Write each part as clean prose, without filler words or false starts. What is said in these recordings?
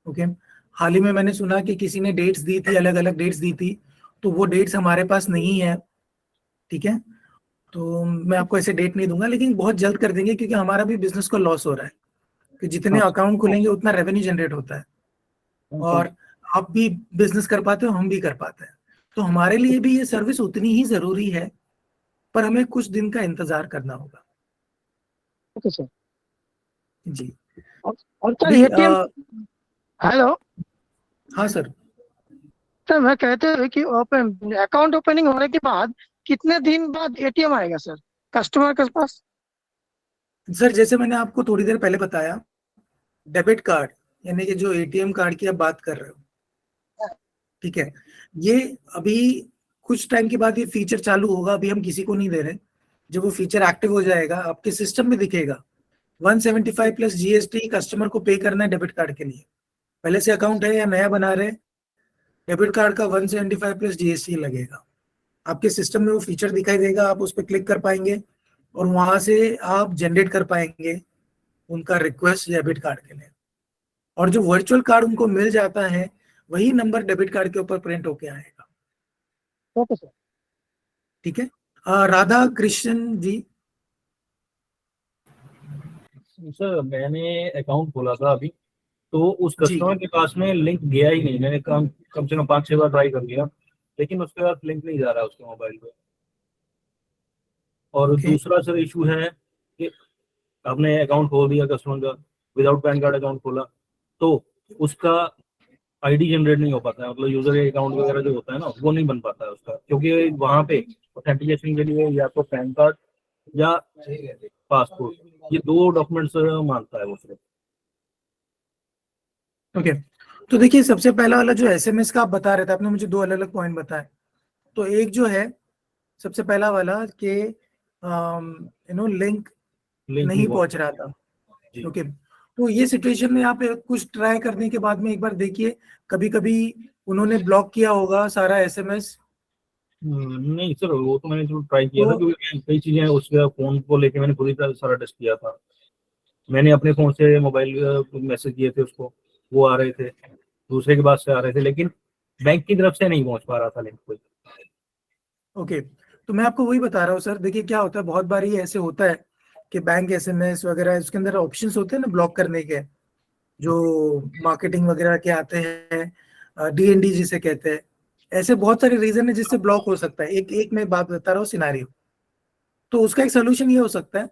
Okay, हाल ही में मैंने सुना कि किसी ने डेट्स दी थी, अलग अलग डेट्स दी थी, तो वो डेट्स हमारे पास नहीं है। ठीक है, तो मैं आपको ऐसे डेट नहीं दूंगा, लेकिन बहुत जल्द कर देंगे, क्योंकि हमारा भी बिजनेस को लॉस हो रहा है कि जितने अच्छा। अकाउंट खुलेंगे उतना रेवेन्यू जनरेट होता है, अच्छा। और आप भी बिजनेस कर पाते हो, हम भी कर पाते हैं, तो हमारे लिए भी ये सर्विस उतनी ही जरूरी है, पर हमें कुछ दिन का इंतजार करना होगा। Okay sir. जी। और सर अभी एटीएम। हेलो। हाँ सर। सर मैं कहते हैं कि ओपन अकाउंट ओपनिंग होने के बाद कितने दिन बाद एटीएम आएगा सर कस्टमर के पास? सर जैसे मैंने आपको थोड़ी देर पहले बताया, डेबिट कार्ड, यानी कि जो एटीएम कार्ड की आप बात कर रहे हो, ठीक है, ये अभी कुछ टाइम के बाद ये फीचर चालू होगा, अभी हम किसी को नहीं दे रहे। जब वो फीचर एक्टिव हो जाएगा, आपके सिस्टम में दिखेगा 175 प्लस जीएसटी कस्टमर को पे करना है डेबिट कार्ड के लिए। पहले से अकाउंट है या नया बना रहे, डेबिट कार्ड का 175 प्लस जीएसटी लगेगा। आपके सिस्टम में वो फीचर दिखाई देगा, आप उस पर क्लिक कर पाएंगे, और वहां से आप जनरेट कर पाएंगे उनका रिक्वेस्ट डेबिट कार्ड के लिए। और जो वर्चुअल कार्ड उनको मिल जाता है, वही नंबर डेबिट कार्ड के ऊपर प्रिंट होके आएगा। Okay sir. ठीक है। राधा कृष्ण जी। सर मैंने अकाउंट खोला था अभी, तो उस जी। कस्टमर के पास में लिंक गया ही नहीं। मैंने कम कम से कम 5-6 बार ट्राई कर लिया, लेकिन उसके बाद लिंक नहीं जा रहा है उसके मोबाइल पे। और ओके। दूसरा सर इशू है कि आपने अकाउंट खोल दिया कस्टमर का, विदाउट पैन कार्ड अकाउंट खोला, तो उसका आईडी जनरेट नहीं हो पाता है, मतलब यूजर अकाउंट वगैरह जो होता है ना, वो नहीं बन पाता है उसका, क्योंकि वहाँ पे ऑथेंटिकेशन के लिए या तो पैन कार्ड या पासपोर्ट, ये दो डॉक्यूमेंट्स मांगता है वो सिर्फ। ओके, तो देखिए, सबसे पहला वाला जो एसएमएस का आप बता रहे थे, आपने मुझे दो अलग अलग पॉइंट बताए। तो एक जो है, सबसे पहला वाला कि लिंक लिंक नहीं नहीं पहुंच। पहुंच रहा था। जी। ओके, तो ये सिचुएशन में आप कुछ ट्राई करने के बाद में एक बार देखिए, कभी कभी उन्होंने ब्लॉक किया होगा सारा एसएमएस। नहीं सर, वो तो मैंने चलो ट्राई किया था, तो क्योंकि कई चीजें उसके फोन को लेके मैंने खुद ही सारा टेस्ट किया था। मैंने अपने फोन से मोबाइल मैसेज किए थे उसको, वो आ रहे थे, दूसरे के पास से आ रहे थे, लेकिन बैंक की तरफ से नहीं पहुंच पा रहा था लिंक कोई। ओके, तो मैं आपको वही बता रहा हूँ सर। देखिए क्या होता है, बहुत बार ये ऐसे होता है कि बैंक एसएमएस वगैरह, उसके अंदर ऑप्शंस होते हैं ना ब्लॉक करने के, जो मार्केटिंग वगैरह के आते हैं, डीएनडी जिसे कहते हैं। ऐसे बहुत सारे रीजन है जिससे ब्लॉक हो सकता है। एक एक मैं बात बता रहा हूँ, सिनारियो। तो उसका एक सोल्यूशन ये हो सकता है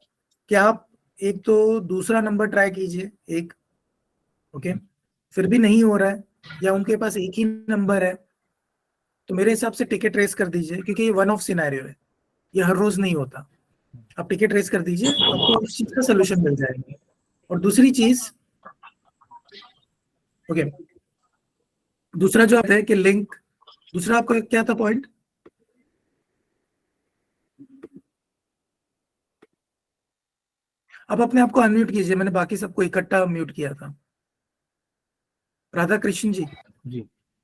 कि आप एक तो दूसरा नंबर ट्राई कीजिए, एक। ओके, फिर भी नहीं हो रहा है, या उनके पास एक ही नंबर है, तो मेरे हिसाब से टिकट रेस कर दीजिए, क्योंकि ये वन ऑफ सिनेरियो है, ये हर रोज नहीं होता। आप टिकट रेस कर दीजिए, आपको उस चीज का सोल्यूशन मिल जाएगा। और दूसरी चीज, ओके, दूसरा जो है कि लिंक, दूसरा आपका क्या था पॉइंट? आप अपने आप को अनम्यूट कीजिए, मैंने बाकी सबको इकट्ठा म्यूट किया था। राधा कृष्ण जी। जी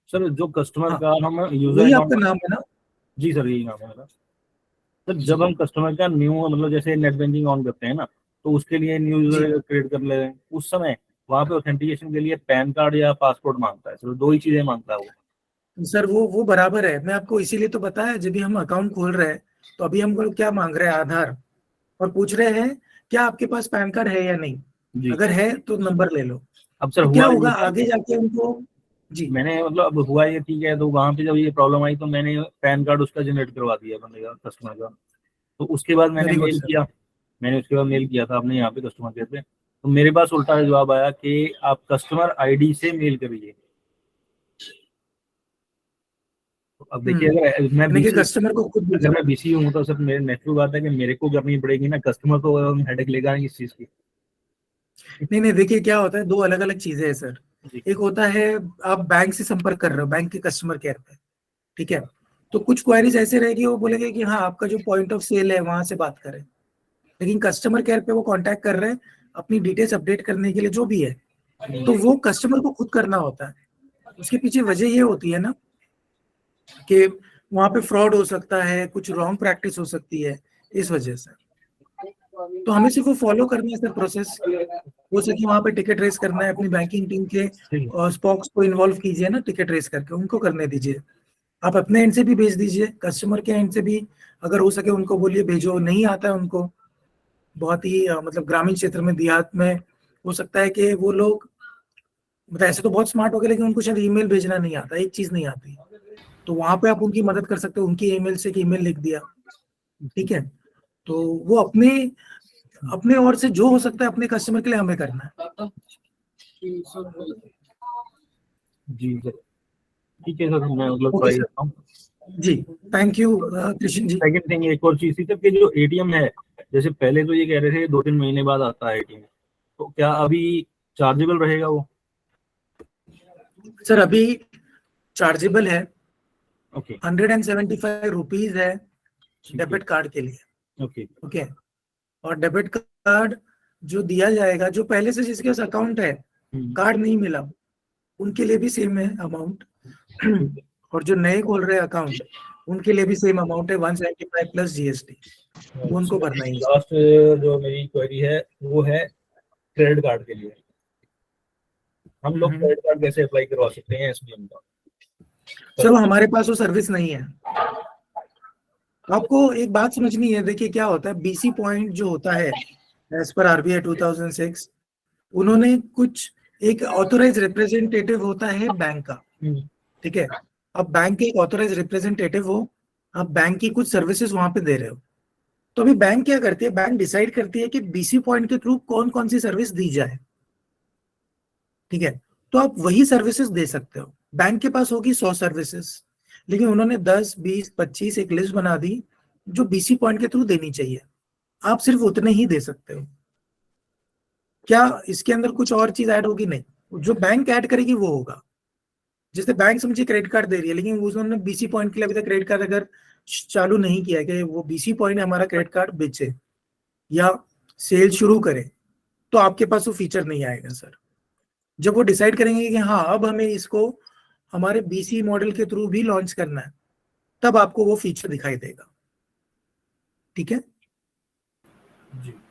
सर, जो कस्टमर हाँ, का हम यूजर वही आपका अकाउंट। नाम है ना? जी सर, यही नाम है मेरा। सर जब हम कस्टमर का न्यू, मतलब जैसे नेट बैंकिंग ऑन करते हैं ना, तो उसके लिए न्यू जी यूजर क्रिएट कर ले रहे हैं, उस समय वहाँ पे ऑथेंटिकेशन के लिए पैन कार्ड या पासपोर्ट मांगता है सर, दो ही चीजें मांगता है वो। सर, वो बराबर है। मैं आपको इसीलिए तो बताया, जब भी हम अकाउंट खोल रहे हैं, तो अभी हम लोग क्या मांग रहे हैं, आधार, और पूछ रहे हैं क्या आपके पास पैन कार्ड है या नहीं। जी। अगर है तो नंबर ले लो। अब सर तो क्या हुआ होगा ये, आगे जाके उनको। जी। मैंने मतलब अब हुआ ये ठीक है, तो वहां पे जब ये प्रॉब्लम आई तो मैंने पैन कार्ड उसका जनरेट करवा दिया बंदे का, कस्टमर का। तो उसके बाद मैंने वेरी गुड मेल सर। किया, मैंने उसके बाद मेल किया था अपने यहाँ पे कस्टमर केयर पे, तो मेरे पास उल्टा जवाब आया कि आप कस्टमर आईडी से मेल करिए। तो अब देखिए, अगर मैं यानी कि बीसी, कस्टमर को खुद अगर भेजना। मैं बीसी हूँ तो सर मेरे नेचुरल बात है कि मेरे को करनी पड़ेगी ना, कस्टमर तो हेडेक लेगा नहीं इस चीज की। नहीं नहीं, देखिए क्या होता है, दो अलग अलग चीजें हैं सर। जी। एक होता है, आप बैंक से संपर्क कर रहे हो, बैंक के कस्टमर केयर पे, ठीक है, तो कुछ क्वेरीज ऐसे रहेगी, वो बोलेंगे कि हाँ आपका जो पॉइंट ऑफ सेल है वहां से बात करें। लेकिन कस्टमर केयर पे वो कांटेक्ट कर रहे हैं अपनी डिटेल्स अपडेट करने के लिए, जो भी है, तो वो कस्टमर को खुद करना होता है। उसके पीछे वजह ये होती है ना कि वहां पे फ्रॉड हो सकता है, कुछ रॉन्ग प्रैक्टिस हो सकती है, इस वजह से। तो हमें सिर्फ वो फॉलो करना है सर प्रोसेस। हो सके वहां पे टिकट रेस करना है, अपनी बैंकिंग टीम के स्पॉक्स को इन्वॉल्व कीजिए ना, टिकट रेस करके उनको करने दीजिए। आप अपने एंड से भी भेज दीजिए, कस्टमर के एंड से भी अगर हो सके उनको बोलिए भेजो। नहीं आता है उनको, बहुत ही मतलब ग्रामीण क्षेत्र में, देहात में हो सकता है कि वो लोग मतलब ऐसे तो बहुत स्मार्ट हो गए, लेकिन उनको शायद ईमेल भेजना नहीं आता, एक चीज नहीं आती। तो वहां पे आप उनकी मदद कर सकते हो, उनकी ईमेल से एक ईमेल लिख दिया, ठीक है। तो वो अपने अपने ओर से जो हो सकता है अपने कस्टमर के लिए हमें करना है। जी सर, ठीक है सर, मैं मतलब ओके ट्राई सर, करता हूँ। जी थैंक यू कृष्ण जी। सेकंड थिंग एक और चीज थी सर, कि जो एटीएम है, जैसे पहले तो ये कह रहे थे 2-3 महीने बाद आता है एटीएम, तो क्या अभी चार्जेबल रहेगा वो? सर अभी चार्जेबल है, ओके, 175 रुपीज है ठीक है, डेबिट कार्ड के लिए। ओके, ओके, और डेबिट कार्ड जो दिया जाएगा, जो पहले से जिसके पास अकाउंट है, कार्ड नहीं मिला, उनके लिए भी सेम है अमाउंट। ठीक है। और जो नए खोल रहे हैं अकाउंट, उनके लिए भी सेम अमाउंट है, 175 प्लस जीएसटी, वो उनको भरना ही है। लास्ट जो मेरी क्वेरी है वो है क्रेडिट कार्ड के लिए। हम लोग क्रेडिट कार्ड कैसे अप्लाई करवा सकते हैं एसबीएम का? चलो, हमारे पास वो सर्विस नहीं है। आपको एक बात समझनी है, देखिए क्या होता है, बीसी पॉइंट जो होता है एज पर आरबीआई 2006, उन्होंने कुछ एक ऑथोराइज रिप्रेजेंटेटिव होता है बैंक का, ठीक है। अब बैंक के एक ऑथोराइज रिप्रेजेंटेटिव हो, आप बैंक की कुछ सर्विसेज वहां पे दे रहे हो, तो अभी बैंक क्या करती है, बैंक डिसाइड करती है कि बीसी पॉइंट के थ्रू कौन कौन सी सर्विस दी जाए, ठीक है। तो आप वही सर्विसेज दे सकते हो। बैंक के पास होगी 100 सर्विसेज, लेकिन उन्होंने 10, 20, 25 एक लिस्ट बना दी जो बीसी पॉइंट के थ्रू देनी चाहिए, आप सिर्फ उतने ही दे सकते हो। क्या इसके अंदर कुछ और चीज ऐड होगी? नहीं, जो बैंक ऐड करेगी वो होगा। जैसे बैंक समझिए क्रेडिट कार्ड दे रही है, लेकिन उन्होंने बीसी पॉइंट के लिए अभी तक क्रेडिट कार्ड अगर चालू नहीं किया कि वो बीसी पॉइंट हमारा क्रेडिट कार्ड बेचे या सेल शुरू करे, तो आपके पास वो फीचर नहीं आएगा सर। जब वो डिसाइड करेंगे कि हाँ अब हमें इसको हमारे बीसी मॉडल के थ्रू भी लॉन्च करना है, तब आपको वो फीचर दिखाई देगा, ठीक है।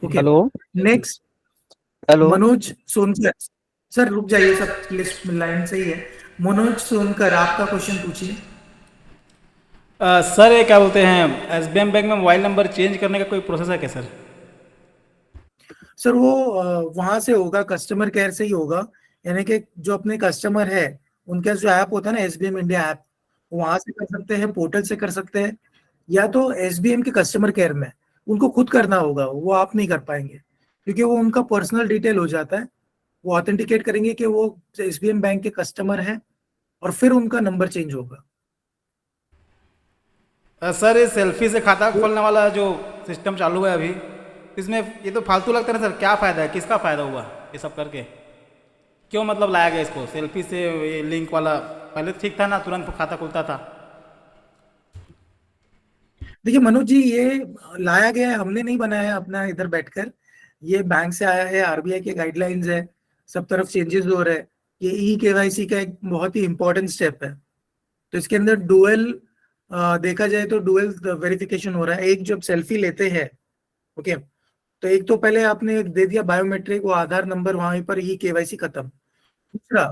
Okay, hello next hello Manoj Sonkar. Sir रुक जाइए, सब लिस्ट में लाइन सही है। मनोज सोनकर, आपका क्वेश्चन पूछिए। सर ये क्या बोलते हैं, एसबीएम बैंक में मोबाइल नंबर चेंज करने का कोई प्रोसेस है क्या सर? सर वो वहां से होगा, कस्टमर केयर से ही होगा। यानी कि जो अपने कस्टमर है, उनका जो ऐप होता है ना, एसबीएम इंडिया ऐप, वहां से कर सकते हैं, पोर्टल से कर सकते हैं, या तो एसबीएम के कस्टमर केयर में उनको खुद करना होगा, वो आप नहीं कर पाएंगे, क्योंकि वो उनका पर्सनल डिटेल हो जाता है। वो ऑथेंटिकेट करेंगे कि वो एसबीएम बैंक के कस्टमर है, और फिर उनका नंबर चेंज होगा। सर ये सेल्फी से खाता खोलने वाला जो सिस्टम चालू है अभी, इसमें ये तो फालतू लगता है ना सर, क्या फ़ायदा है, किसका फ़ायदा हुआ ये सब करके? क्यों मतलब लाया गया इसको सेल्फी से ये लिंक वाला? पहले तो ठीक था ना, तुरंत खाता खुलता था। देखिए मनोज जी, ये लाया गया है, हमने नहीं बनाया है अपना इधर बैठकर, ये बैंक से आया है, आरबीआई के गाइडलाइंस है, सब तरफ चेंजेस हो रहे हैं। ये ई केवाईसी का एक बहुत ही इंपॉर्टेंट स्टेप है। तो इसके अंदर डुअल देखा जाए तो डुअल वेरिफिकेशन हो रहा है। एक जब सेल्फी लेते हैं, ओके, तो एक तो पहले आपने दे दिया बायोमेट्रिक, वो आधार नंबर, वहां पर ई केवाईसी खत्म। दूसरा,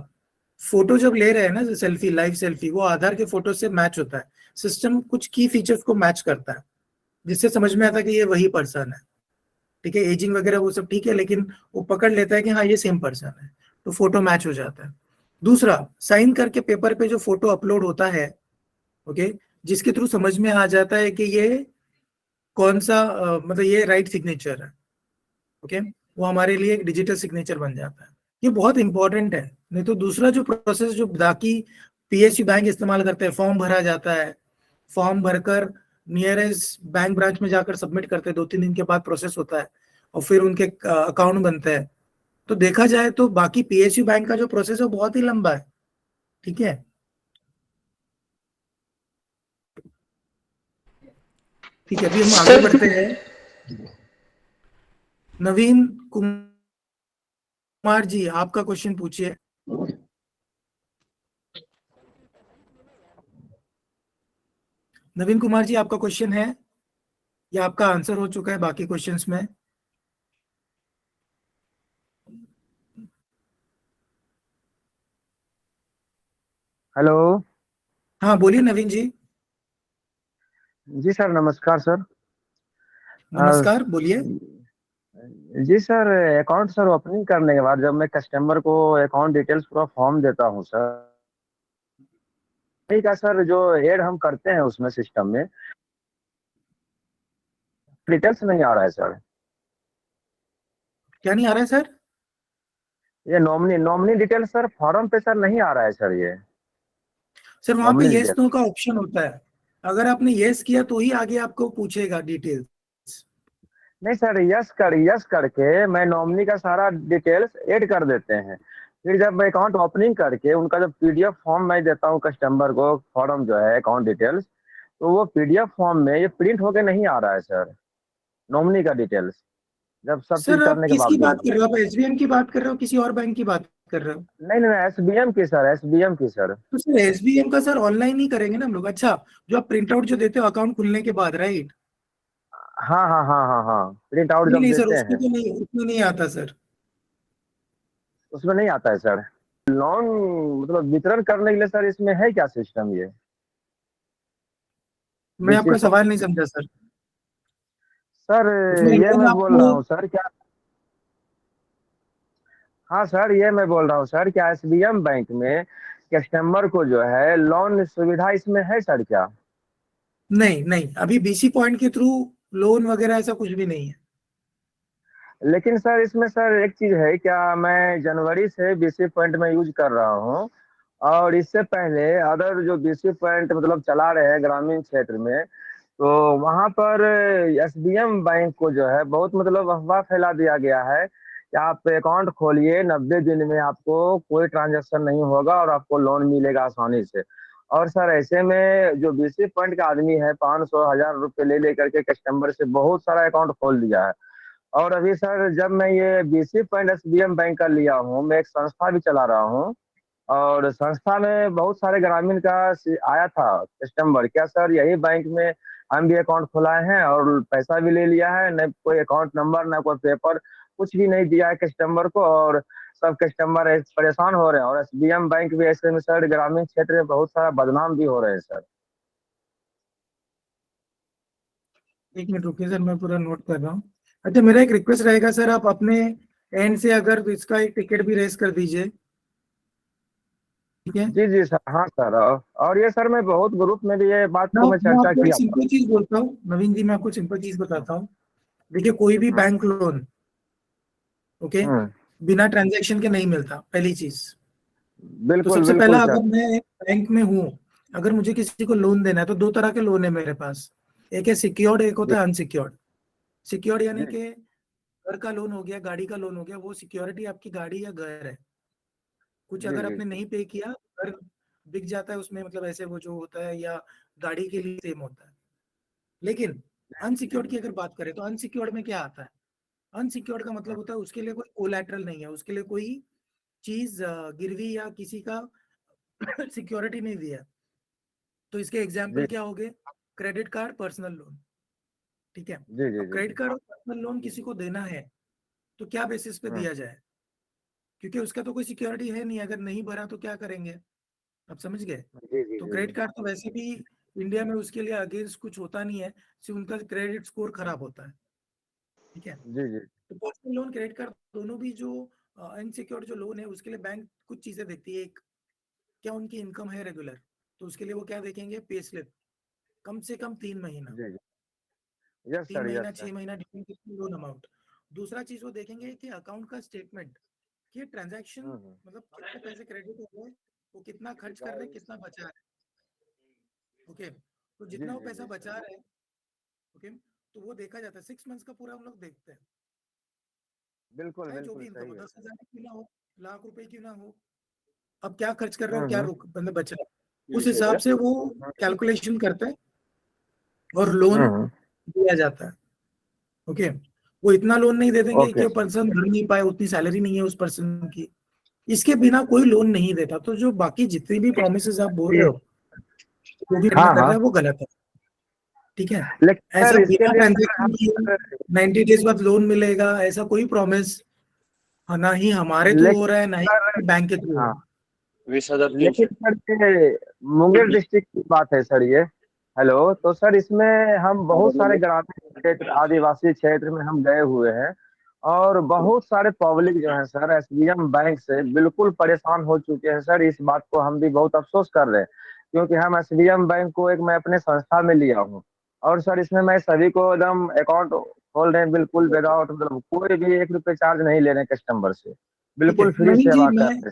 फोटो जब ले रहे हैं ना, सेल्फी, लाइव सेल्फी, वो आधार के फोटो से मैच होता है। सिस्टम कुछ की फीचर्स को मैच करता है, जिससे समझ में आता है कि ये वही पर्सन है, ठीक है। एजिंग वगैरह वो सब ठीक है, लेकिन वो पकड़ लेता है कि हाँ ये सेम पर्सन है, तो फोटो मैच हो जाता है। दूसरा, साइन करके पेपर पे जो फोटो अपलोड होता है, ओके, जिसके थ्रू समझ में आ जाता है कि ये कौन सा मतलब ये राइट सिग्नेचर है, ओके, वो हमारे लिए एक डिजिटल सिग्नेचर बन जाता है। ये बहुत इंपॉर्टेंट है। नहीं तो दूसरा जो प्रोसेस जो बाकी पीएसयू बैंक इस्तेमाल करते हैं, फॉर्म भरा जाता है, फॉर्म भरकर नियरेस्ट बैंक ब्रांच में जाकर सबमिट करते हैं, 2-3 दिन के बाद प्रोसेस होता है, और फिर उनके अकाउंट बनते हैं। तो देखा जाए तो बाकी पीएसयू बैंक का जो प्रोसेस है वो बहुत ही लंबा है, ठीक है। ठीक है, अभी हम आगे बढ़ते हैं। नवीन कुमार जी, आपका क्वेश्चन पूछिए। नवीन कुमार जी, आपका क्वेश्चन है या आपका आंसर हो चुका है बाकी क्वेश्चंस में? हेलो। हाँ बोलिए नवीन जी। जी सर, नमस्कार सर। अ, नमस्कार, बोलिए। जी सर, अकाउंट सर ओपनिंग करने के बाद जब मैं कस्टमर को अकाउंट डिटेल्स पूरा फॉर्म देता हूँ सर, ठीक है सर, जो ऐड हम करते हैं उसमें सिस्टम में डिटेल्स नहीं आ रहा है सर। क्या नहीं आ रहा है सर? ये nominee nominee details sir form पे सर नहीं आ रहा है सर, ये सर वहां पे नॉमिनी येस डिटेल्स। नो का ऑप्शन होता है। अगर आपने येस किया तो ही आगे आपको पूछेगा डिटेल्स। नहीं सर, यस करके मैं नॉमिनी का सारा डिटेल्स ऐड कर देते हैं। फिर जब मैं अकाउंट ओपनिंग करके उनका जब पीडीएफ फॉर्म मैं देता हूँ कस्टमर को, फॉर्म जो है अकाउंट डिटेल्स, तो वो पीडीएफ फॉर्म में ये प्रिंट होके नहीं आ रहा है सर, नॉमिनी का डिटेल्स, जब सब चीज सर आप करने के किसकी बात बावजूद कर भी। रहे हो? आप एसबीएम की बात कर रहे हो, किसी और बैंक की बात कर रहे हो? नहीं नहीं, एसबीएम की सर, एसबीएम की सर। तो सर एसबीएम का सर ऑनलाइन ही करेंगे ना हम लोग। अच्छा, जो आप प्रिंट आउट जो देते हो अकाउंट खुलने के बाद, राइट? हाँ हाँ हाँ हाँ हाँ, प्रिंट आउट नहीं जब नहीं सर, देते उसमें हैं तो नहीं, उसमें नहीं आता सर। उसमें नहीं आता है सर। लोन मतलब वितरण करने के लिए सर इसमें है क्या सिस्टम ये? मैं बीसी आपका सवाल नहीं समझा सर। सर, उसमें ये लोन मैं बोल आपको। रहा हूँ सर क्या, हाँ सर, ये मैं बोल रहा हूँ सर, क्या एसबीएम बैंक में कस्टमर को जो है लोन सुविधा इसमें है सर क्या? नहीं नहीं, अभी बीसी पॉइंट के थ्रू लोन वगैरह ऐसा कुछ भी नहीं है। लेकिन सर इसमें सर एक चीज है क्या, मैं जनवरी से बीसी पॉइंट में यूज कर रहा हूँ, और इससे पहले अदर जो बीसी पॉइंट मतलब चला रहे हैं ग्रामीण क्षेत्र में, तो वहां पर एसबीएम बैंक को जो है बहुत मतलब अफवाह फैला दिया गया है कि आप अकाउंट खोलिए, 90 दिन में आपको कोई ट्रांजैक्शन नहीं होगा और आपको लोन मिलेगा आसानी से। और सर ऐसे में जो बीसी पॉइंट का आदमी है 500 1000 रुपए ले लेकर के कस्टमर से बहुत सारा अकाउंट खोल दिया है। और अभी सर जब मैं ये बीसी पॉइंट एसबीएम बैंक का लिया हूँ, मैं एक संस्था भी चला रहा हूँ, और संस्था में बहुत सारे ग्रामीण का आया था कस्टमर, क्या सर यही बैंक में हम भी अकाउंट खुलाए हैं और पैसा भी ले लिया है, न कोई अकाउंट नंबर न कोई पेपर, कुछ भी नहीं दिया है कस्टमर को, और सब कस्टमर परेशान हो रहे हैं। और एसबीएम बैंक भी ऐसे में सर ग्रामीण क्षेत्र में बहुत सारा बदनाम भी हो रहे हैं सर। एक मिनट रुकिए सर, मैं पूरा नोट कर रहा हूँ। अच्छा, मेरा एक रिक्वेस्ट रहेगा सर, आप अपने एंड से अगर इसका एक टिकट भी रेस कर दीजिए, ठीक है? जी जी सर, हाँ सर, और ये सर मैं बहुत ग्रुप में भी ये बात मैं को मैं मैं चर्चा आपको एक किया था। सिंपल चीज बोलता हूँ नवीन जी, मैं आपको सिंपल चीज बताता हूँ। देखिए, कोई भी हम्म बैंक लोन, ओके, हम्म, बिना ट्रांजैक्शन के नहीं मिलता, पहली चीज। तो बिल्कुल सबसे पहला, बिल्कुल सर। अगर मैं एक बैंक में हूँ, अगर मुझे किसी को लोन देना है तो दो तरह के लोन है मेरे पास। एक है सिक्योर्ड, एक जी होता है अनसिक्योर्ड। सिक्योर्ड यानी जी कि घर का लोन हो गया, गाड़ी का लोन हो गया, वो सिक्योरिटी आपकी गाड़ी या घर है। कुछ जी अगर जी आपने नहीं पे किया, घर बिक जाता है उसमें, मतलब ऐसे वो जो होता है, या गाड़ी के लिए सेम होता है। लेकिन अनसिक्योर्ड की अगर बात करें तो अनसिक्योर्ड में क्या आता है? अनसिक्योर्ड का मतलब होता है उसके लिए कोई कोलैटरल नहीं है, उसके लिए कोई चीज गिरवी या किसी का सिक्योरिटी नहीं दिया। तो इसके जी एग्जाम्पल क्या हो गए? Credit card, personal loan. ठीक है। जी जी अब जी जी। क्रेडिट कार्ड और पर्सनल लोन किसी को देना है तो क्या बेसिस पे हम्म, दिया जाए? क्योंकि उसका तो कोई सिक्योरिटी है नहीं, अगर नहीं भरा तो क्या करेंगे? आप समझ गए? जी जी तो जी जी क्रेडिट कार्ड तो वैसे भी इंडिया में उसके लिए अगेंस्ट कुछ होता नहीं है, सिर्फ उनका क्रेडिट स्कोर खराब होता है। ठीक है। जी जी तो पर्सनल लोन, क्रेडिट कार्ड, दोनों भी जो अनसिक्योर्ड जो लोन है, उसके लिए बैंक कुछ चीजें देखती है। एक, क्या उनकी इनकम है रेगुलर? तो उसके लिए वो क्या देखेंगे? पे स्लिप, कम से कम 3 महीना। जी जी। यस तीन सर, महीना यस सर। 6 महीना, डिपेंड लोन अमाउंट। दूसरा चीज वो देखेंगे कि अकाउंट का स्टेटमेंट, कि ट्रांजैक्शन, हम्म मतलब कितने पैसे क्रेडिट हो गए, वो कितना खर्च कर रहे हैं, कितना बचा है। ओके, तो जी जितना वो जी पैसा जी बचा रहे हैं, ओके, तो वो देखा जाता है। 6 मंथ्स का पूरा हम लोग देखते हैं, बिल्कुल चाहे जो भी बिल्कुल इनकम सही हो, है 10,000 सर। क्यों ना हो, लाख रुपए क्यों ना हो, अब क्या खर्च कर रहे हो, क्या हम्म, रुक मतलब बचा है, उस ठीक है हिसाब सर। से वो कैलकुलेशन करते हैं और लोन हम्म, दिया जाता है। ओके, वो इतना लोन नहीं दे देंगे ओके कि सर। पर्सन भर नहीं पाए, उतनी सैलरी नहीं है उस पर्सन की, इसके बिना कोई लोन नहीं देता। तो जो बाकी जितनी भी प्रोमिस आप बोल रहे हो, वो भी हाँ कर रहा हाँ, है, वो गलत है। ठीक है। लेकिन ऐसा सर इसके बिना लिए सर ट्रांजेक्शन किए हम 90 डेज बाद लोन मिलेगा, ऐसा कोई प्रॉमिस ना ही हमारे थ्रू हो लेकिन रहा है, ना ही सर, बैंक के थ्रू हो हाँ, रहा है। 20,300। लेकिन सर ये मुंगेर डिस्ट्रिक्ट की बात है सर ये। हेलो, तो सर इसमें हम बहुत सारे ग्रामीण क्षेत्र आदिवासी क्षेत्र में हम गए हुए हैं और बहुत सारे पब्लिक जो है सर एसबीएम बैंक से बिल्कुल परेशान हो चुके हैं सर। इस बात को हम भी बहुत अफसोस कर रहे हैं क्योंकि हम एसबीएम बैंक को एक मैं अपने संस्था में लिया हूँ और सर इसमें मैं सभी को एकदम अकाउंट खोल रहे हैं बिल्कुल विदाउट मतलब कोई भी 1 रुपए चार्ज नहीं ले रहे कस्टमर से, ठीक है बिल्कुल फ्री नवीन जी, सेवा कर मैं रहे हैं।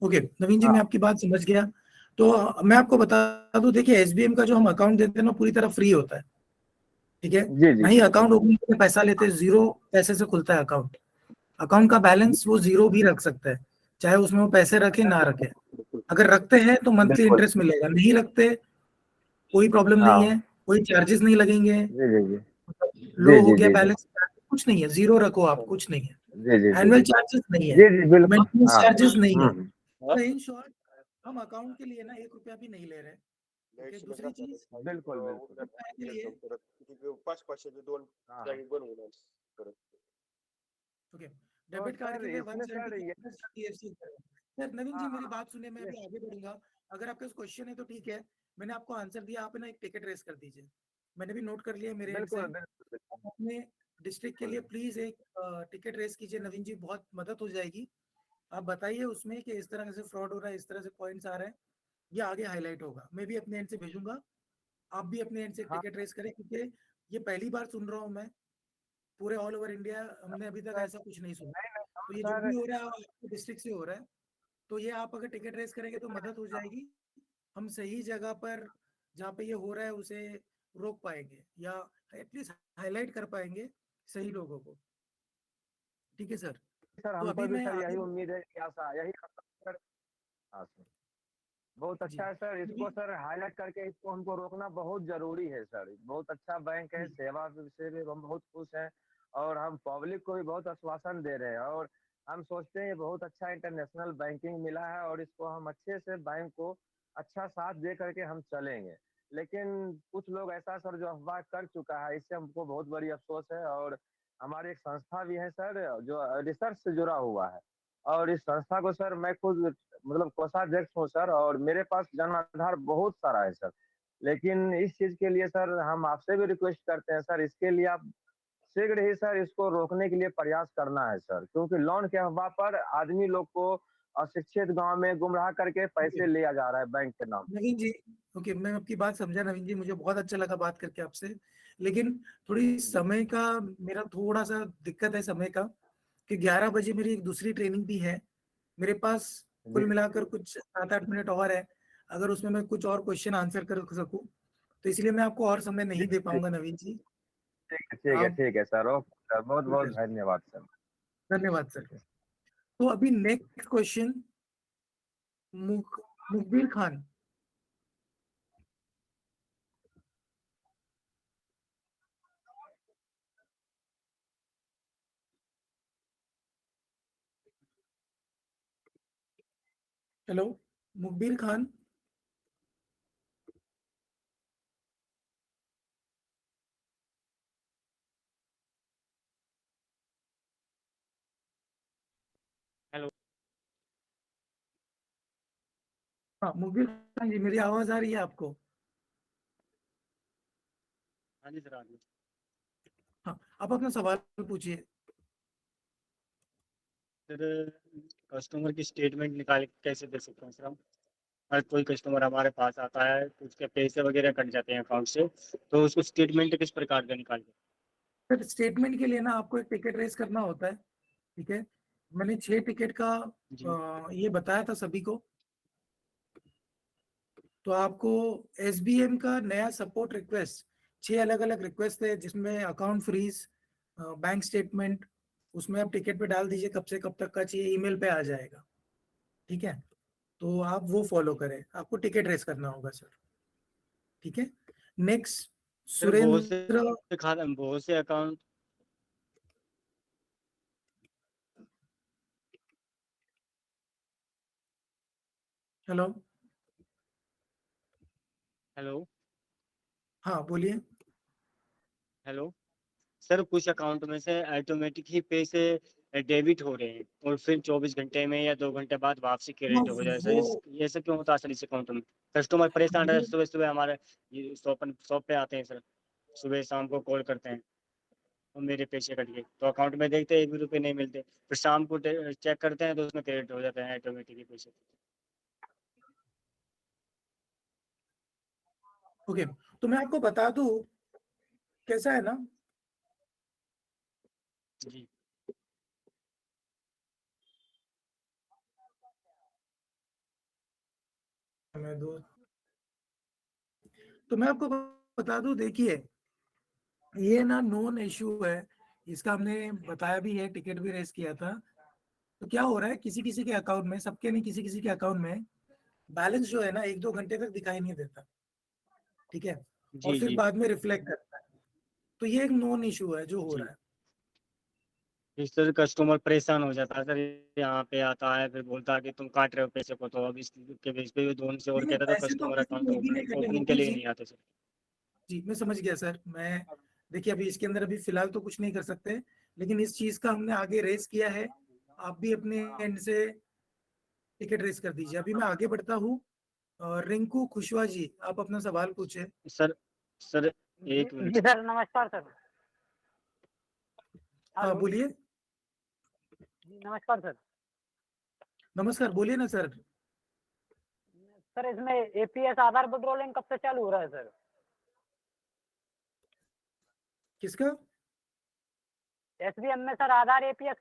ओके नवीन जी, हाँ मैं आपकी बात समझ गया। तो मैं आपको बता दूं, देखिए एसबीएम का जो हम अकाउंट देते हैं ना पूरी तरह फ्री होता है। ठीक है, जी जी नहीं अकाउंट ओपनिंग के लिए पैसा लेते हैं, 0 पैसे से खुलता है अकाउंट। अकाउंट का बैलेंस वो 0 भी रख सकता है, चाहे उसमें वो पैसे रखे ना रखे। अगर रखते हैं तो मंथली बिल्कुल। इंटरेस्ट मिलेगा, नहीं रखते कोई प्रॉब्लम नहीं हाँ है, कोई चार्जेस नहीं लगेंगे। जी जी जी लो जी हो जी गया जी जी बैलेंस, कुछ नहीं है, 0 रखो आप, कुछ नहीं है। जी जी जी एनुअल चार्जेस नहीं है, जी जी बिल्कुल। मेंटेनेंस हाँ चार्जेस नहीं है। हाँ? तो इन शॉर्ट हम अकाउंट के लिए ना 1 रुपया भी नहीं ले रहे। ओके, दूसरी चीज बिल्कुल बिल्कुल। के लिए, 5-5 हाँ जागी बनवून परत. ओके तो डेबिट कार्ड सर के लिए इसमें सर ये 170 सीएफसी। सर नवीन जी, हाँ मेरी हाँ बात सुनिए, मैं ये अभी आगे बढ़ूंगा। अगर आपका क्वेश्चन है तो ठीक है, मैंने आपको आंसर दिया, आप है ना एक टिकट रेस कर दीजिए। मैंने भी नोट कर लिया मेरे एंड से। बिल्कुल बिल्कुल आप अपने डिस्ट्रिक्ट के लिए प्लीज एक टिकट रेस कीजिए नवीन जी, बहुत मदद हो जाएगी। आप बताइए उसमें कि इस तरह से फ्रॉड हो रहा है, इस तरह से पॉइंट्स आ रहे हैं, ये आगे हाईलाइट होगा। मैं भी अपने एंड से भेजूंगा, आप भी अपने एंड से हाँ टिकट रेस करें, क्योंकि ये पहली बार सुन रहा हूँ मैं। पूरे ऑल ओवर इंडिया हमने अभी तक सर ऐसा कुछ नहीं सुना। नहीं नहीं तो ये जो सर भी हो रहा है आपके डिस्ट्रिक्ट से हो रहा है, तो ये आप अगर टिकट रेस करेंगे तो मदद हो जाएगी। हम सही जगह पर जहाँ पे ये हो रहा है उसे रोक पाएंगे, या एटलीस्ट हाईलाइट कर पाएंगे सही लोगों को। ठीक है सर। सर तो हमको अभी भी मैं सर यही आगे, उम्मीद है कि आशा यही आशा सर। हाँ सर बहुत जी अच्छा है सर, अभी इसको सर हाईलाइट करके इसको हमको रोकना बहुत जरूरी है सर। बहुत अच्छा बैंक है, जी सेवा से भी हम बहुत खुश हैं और हम पब्लिक को भी बहुत आश्वासन दे रहे हैं और हम सोचते हैं ये बहुत अच्छा इंटरनेशनल बैंकिंग मिला है और इसको हम अच्छे से बैंक को अच्छा साथ दे करके हम चलेंगे। लेकिन कुछ लोग ऐसा सर जो अफवाह कर चुका है, इससे हमको बहुत बड़ी अफसोस है और हमारी एक संस्था भी है सर जो रिसर्च से जुड़ा हुआ है और इस संस्था को सर मैं खुद मतलब कोषाध्यक्ष हूँ सर और मेरे पास जन आधार बहुत सारा है सर। लेकिन इस चीज के लिए सर हम आपसे भी रिक्वेस्ट करते हैं सर, इसके लिए आप शीघ्र ही सर इसको रोकने के लिए प्रयास करना है सर, क्योंकि लोन के अफवाह पर आदमी लोग को अशिक्षित गांव में गुमराह करके ओके पैसे लिया जा रहा है बैंक के नाम। नवीन जी, ओके मैं आपकी बात समझा नवीन जी, मुझे बहुत अच्छा लगा बात करके आपसे। लेकिन थोड़ी जी समय का, मेरा थोड़ा सा दिक्कत है समय का, कि 11 बजे मेरी एक दूसरी ट्रेनिंग भी है मेरे पास। जी कुल मिलाकर कुछ 7-8 मिनट और है, अगर उसमें मैं कुछ और क्वेश्चन आंसर कर सकूं तो इसलिए मैं आपको और समय जी नहीं दे जी पाऊंगा नवीन जी। आप ठीक है सर ओके सर बहुत ठीक बहुत है, धन्यवाद सर। धन्यवाद सर। ठीक है। तो अभी नेक्स्ट क्वेश्चन, मुखबिर खान। हेलो मुखबिर खान। हेलो। हाँ मुखबिर खान जी, मेरी आवाज आ रही है आपको? हाँ जी सर, आ गई। हाँ, आप अपना सवाल पूछिए। सर, कस्टमर की स्टेटमेंट निकाल के कैसे दे सकते हैं सर हम? हर कोई कस्टमर हमारे पास आता है तो उसके पैसे वगैरह कट जाते हैं अकाउंट से, तो उसको स्टेटमेंट किस प्रकार का निकाल के? सर स्टेटमेंट के लिए ना आपको एक टिकट रेस करना होता है। ठीक है, मैंने 6 टिकट का जी। ये बताया था सभी को। तो आपको एसबीएम का नया सपोर्ट रिक्वेस्ट, 6 अलग अलग रिक्वेस्ट है, जिसमें अकाउंट फ्रीज, बैंक स्टेटमेंट, उसमें आप टिकट पे डाल दीजिए कब से कब तक का चाहिए, ईमेल पे आ जाएगा। ठीक है, तो आप वो फॉलो करें, आपको टिकट रेस करना होगा सर। ठीक है, नेक्स्ट सर सुरेंद्र। बहुत से अकाउंट। Hello, hello. हाँ बोलिए। हेलो। सर कुछ अकाउंट में से ऑटोमेटिक ही पैसे डेबिट हो रहे हैं और फिर 24 घंटे में या 2 घंटे बाद वापसी क्रेडिट हो जाए सर, ये सब क्यों होता है सर इस अकाउंट में? कस्टमर परेशान रहते हैं, सुबह सुबह हमारे ये शॉप पे आते हैं सर, सुबह शाम को कॉल करते हैं और मेरे पैसे कट गए, तो अकाउंट में देखते हैं 1 भी रुपये नहीं मिलते, फिर शाम को चेक करते हैं तो उसमें क्रेडिट हो जाते हैं ऑटोमेटिकली पैसे। ओके, तो मैं आपको बता दूं कैसा है ना, जी मैं दो तो मैं आपको बता दूं, देखिए ये ना नॉन इशू है, इसका हमने बताया भी है, टिकट भी रेस किया था। तो क्या हो रहा है, किसी किसी के अकाउंट में, सबके नहीं, किसी किसी के अकाउंट में बैलेंस जो है ना 1-2 घंटे तक दिखाई नहीं देता, ठीक है, और जी फिर जी बाद में रिफ्लेक्ट करता है। तो ये एक नॉन इशू है जो हो जी रहा है। इस तरह कस्टमर परेशान हो जाता है सर, यहाँ पे आता है फिर बोलता है कि तुम काट रहे हो पैसे को, तो अब इसके बेस पे भी दोनों से और नहीं नहीं, कहता तो पैसे तो कस्टमर वैसे अकाउंट कोई भी नहीं कटेंगे ओपनिंग के लिए जी। नहीं आते सर। जी मैं समझ गया सर। मैं देखिए अभी इसके अंदर अभी फिलहाल तो कुछ नहीं कर सकते, लेकिन इस चीज का हमने आगे रेस किया है। आप भी अपने एंड से टिकट रेस कर दीजिए। अभी मैं आगे बढ़ता हूँ, और रिंकू खुशवा जी, आप अपना सवाल पूछे। सर सर जी एक मिनट जी सर, नमस्कार सर। हाँ हेलो बोलिए। जी, नमस्कार सर। नमस्कार, बोलिए ना सर। सर इसमें एपीएस आधार पेट्रोलिंग कब से चालू हो रहा है सर? किसका? एसबीएम में सर आधार एपीएस